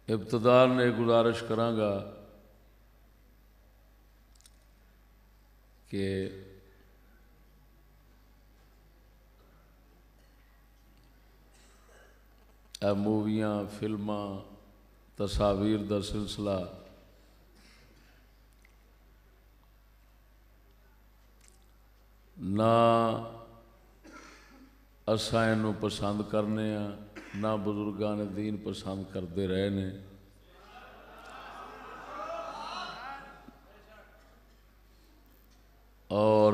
ابتداء نے گزارش کراں گا کہ موویاں فلماں تصاویر دا سلسلہ نہ اساں اینوں پسند کرنے ہاں نہ بزرگان دین پسند کرتے رہے نے اور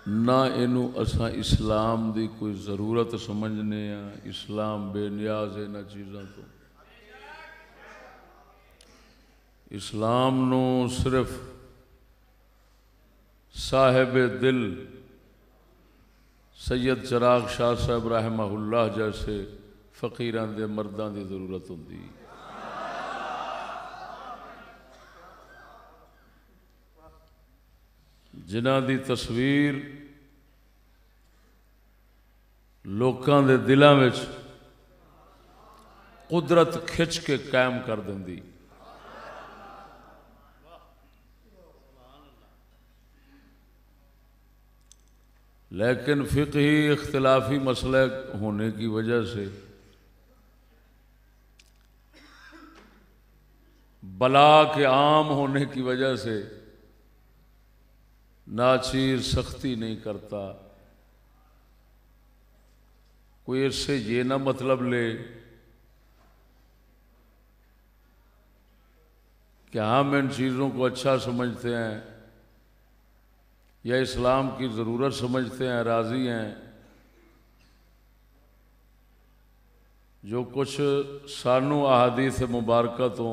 نہ اینوں اساں اسلام دی کوئی ضرورت سمجھنے ہاں اسلام بے نیاز ہے انہاں چیزاں تو اسلام نو صرف صاحب دل سید چراغ شاہ صاحب رحمہ اللہ جیسے فقیران دے مردان دی ضرورت ہوندی جنہاں دی تصویر لوکاں دے دلاں وچ قدرت کھچ کے قائم کر دیندی لیکن فقہی اختلافی مسئلہ ہونے کی وجہ سے بلا کے عام ہونے کی وجہ سے ناچیر سختی نہیں کرتا کوئی اس سے یہ نہ مطلب لے کہ ہم ان چیزوں کو اچھا سمجھتے ہیں یا اسلام کی ضرورت سمجھتے ہیں راضی ہیں جو کچھ سانو احادیث مبارکہ تو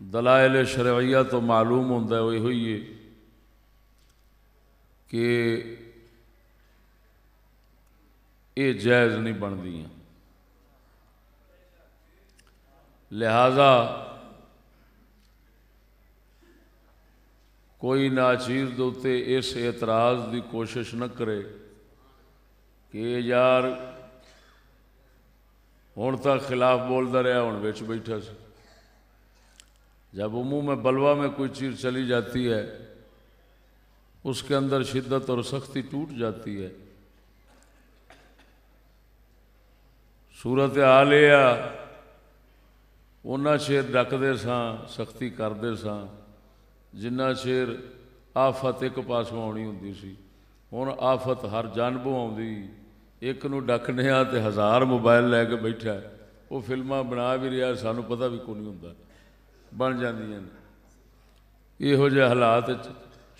دلائل شرعیہ تو معلوم ہوتا ہے وہی ہوئی ہے کہ یہ جائز نہیں بنتی ہیں لہذا کوئی ناچیز دوتے اس اعتراض دی کوشش نہ کرے کہ یار ہون تک خلاف بولتا رہا ہون وچ بیٹھا سی جب عموم میں بلوہ میں کوئی چیز چلی جاتی ہے اس کے اندر شدت اور سختی ٹوٹ جاتی ہے صورت حال یہ انہاں چیر ڈکدے ساں سختی کردے ساں جنہ چیر آفت ایک پاسوں آنی ہوندی سی ہن آفت ہر جانبوں آندی ایک نو ڈکنے آ تے ہزار موبائل لے کے بیٹھا ہے وہ فلماں بنا بھی رہا سانو پتہ بھی کوئی نہیں ہوندا بن جاندیاں نے یہو جہے حالات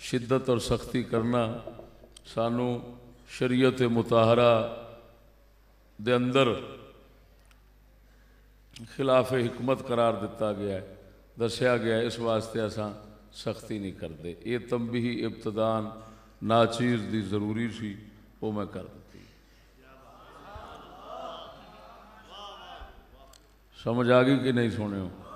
شدت اور سختی کرنا سانو شریعت مطہرہ دے اندر خلاف حکمت قرار دیتا گیا ہے دسیا گیا ہے اس واسطے اساں سختی نہیں کرتے یہ تنبیہ ابتدان ناچیز دی ضروری سی وہ میں کر دیتی سمجھ آ گئی کہ نہیں سونے ہو